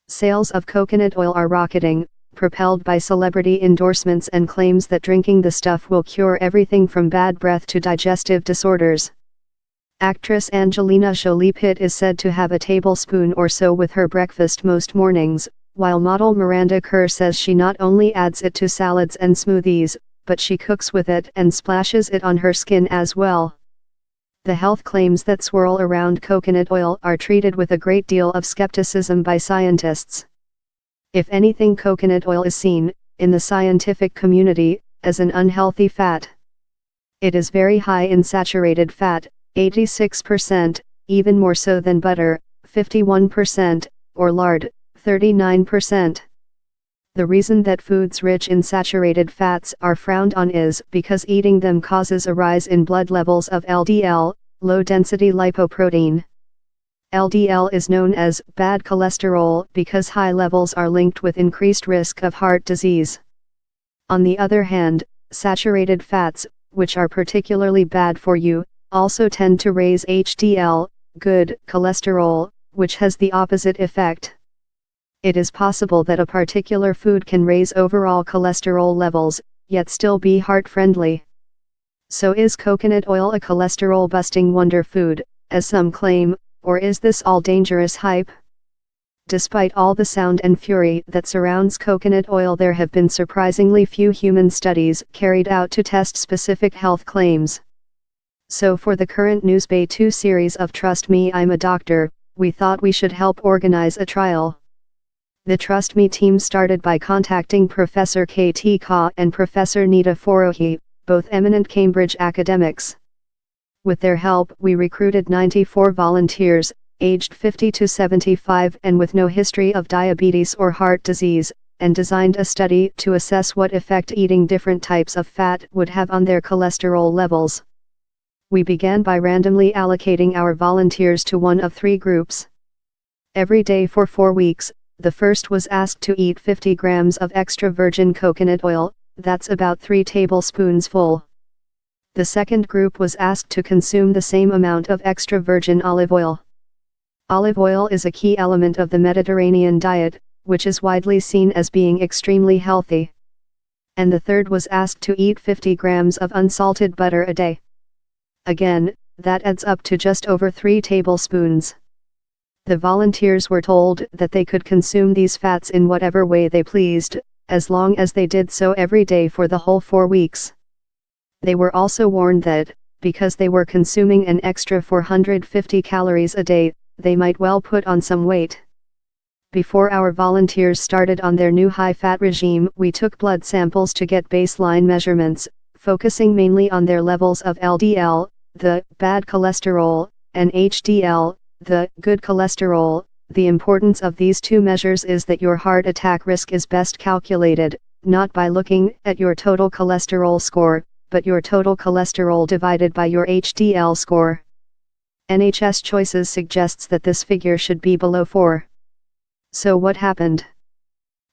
Sales of coconut oil are rocketing, propelled by celebrity endorsements and claims that drinking the stuff will cure everything from bad breath to digestive disorders. Actress Angelina Jolie Pitt is said to have a tablespoon or so with her breakfast most mornings, while model Miranda Kerr says she not only adds it to salads and smoothies, but she cooks with it and splashes it on her skin as well. The health claims that swirl around coconut oil are treated with a great deal of skepticism by scientists. If anything, coconut oil is seen, in the scientific community, as an unhealthy fat. It is very high in saturated fat, 86%, even more so than butter, 51%, or lard, 39%. The reason that foods rich in saturated fats are frowned on is because eating them causes a rise in blood levels of LDL, low-density lipoprotein. LDL is known as bad cholesterol because high levels are linked with increased risk of heart disease. On the other hand, saturated fats, which are particularly bad for you, also tend to raise HDL, good cholesterol, which has the opposite effect. It is possible that a particular food can raise overall cholesterol levels, yet still be heart-friendly. So is coconut oil a cholesterol-busting wonder food, as some claim, or is this all dangerous hype? Despite all the sound and fury that surrounds coconut oil, there have been surprisingly few human studies carried out to test specific health claims. So for the current Newsbay 2 series of Trust Me I'm a Doctor, we thought we should help organize a trial. The Trust Me team started by contacting Professor K.T. Kaur and Professor Nita Forohi, both eminent Cambridge academics. With their help, we recruited 94 volunteers, aged 50 to 75 and with no history of diabetes or heart disease, and designed a study to assess what effect eating different types of fat would have on their cholesterol levels. We began by randomly allocating our volunteers to one of three groups. Every day for 4 weeks, the first was asked to eat 50 grams of extra virgin coconut oil, that's about 3 tablespoons full. The second group was asked to consume the same amount of extra virgin olive oil. Olive oil is a key element of the Mediterranean diet, which is widely seen as being extremely healthy. And the third was asked to eat 50 grams of unsalted butter a day. Again, that adds up to just over 3 tablespoons. The volunteers were told that they could consume these fats in whatever way they pleased, as long as they did so every day for the whole 4 weeks. They were also warned that, because they were consuming an extra 450 calories a day, they might well put on some weight. Before our volunteers started on their new high-fat regime, we took blood samples to get baseline measurements, focusing mainly on their levels of LDL, the bad cholesterol, and HDL, the good cholesterol. The importance of these two measures is that your heart attack risk is best calculated, not by looking at your total cholesterol score, but your total cholesterol divided by your HDL score. NHS Choices suggests that this figure should be below 4. So what happened?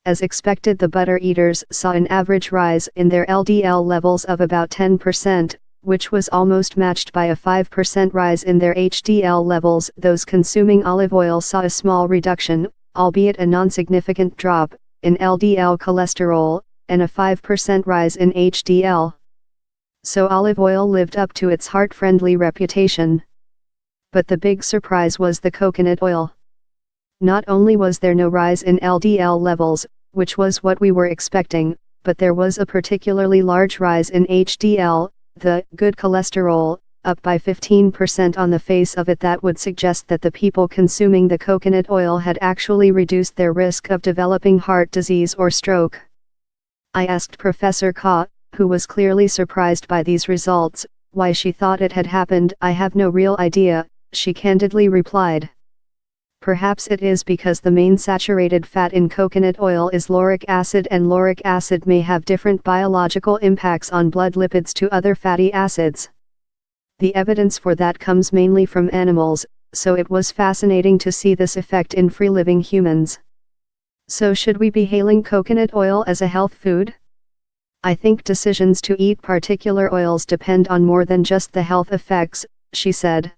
As expected, the butter eaters saw an average rise in their LDL levels of about 10%, which was almost matched by a 5% rise in their HDL levels. Those consuming olive oil saw a small reduction, albeit a non-significant drop, in LDL cholesterol, and a 5% rise in HDL. So olive oil lived up to its heart-friendly reputation. But the big surprise was the coconut oil. Not only was there no rise in LDL levels, which was what we were expecting, but there was a particularly large rise in HDL, the good cholesterol, up by 15%. On the face of it, that would suggest that the people consuming the coconut oil had actually reduced their risk of developing heart disease or stroke. I asked Professor Kaur, who was clearly surprised by these results, why she thought it had happened. "I have no real idea," she candidly replied. Perhaps it is because the main saturated fat in coconut oil is lauric acid, and lauric acid may have different biological impacts on blood lipids to other fatty acids. The evidence for that comes mainly from animals, so it was fascinating to see this effect in free-living humans. So should we be hailing coconut oil as a health food? I think decisions to eat particular oils depend on more than just the health effects, she said.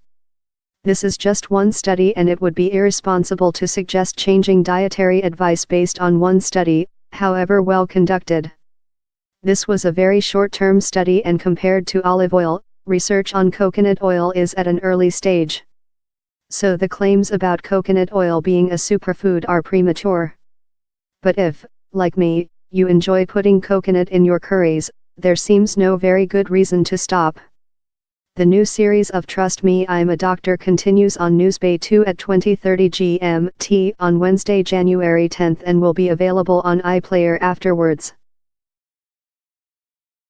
This is just one study and it would be irresponsible to suggest changing dietary advice based on one study, however well conducted. This was a very short-term study and compared to olive oil, research on coconut oil is at an early stage. So the claims about coconut oil being a superfood are premature. But if, like me, you enjoy putting coconut in your curries, there seems no very good reason to stop. The new series of Trust Me I'm a Doctor continues on Newsbay 2 at 20:30 GMT on Wednesday, January 10th and will be available on iPlayer afterwards.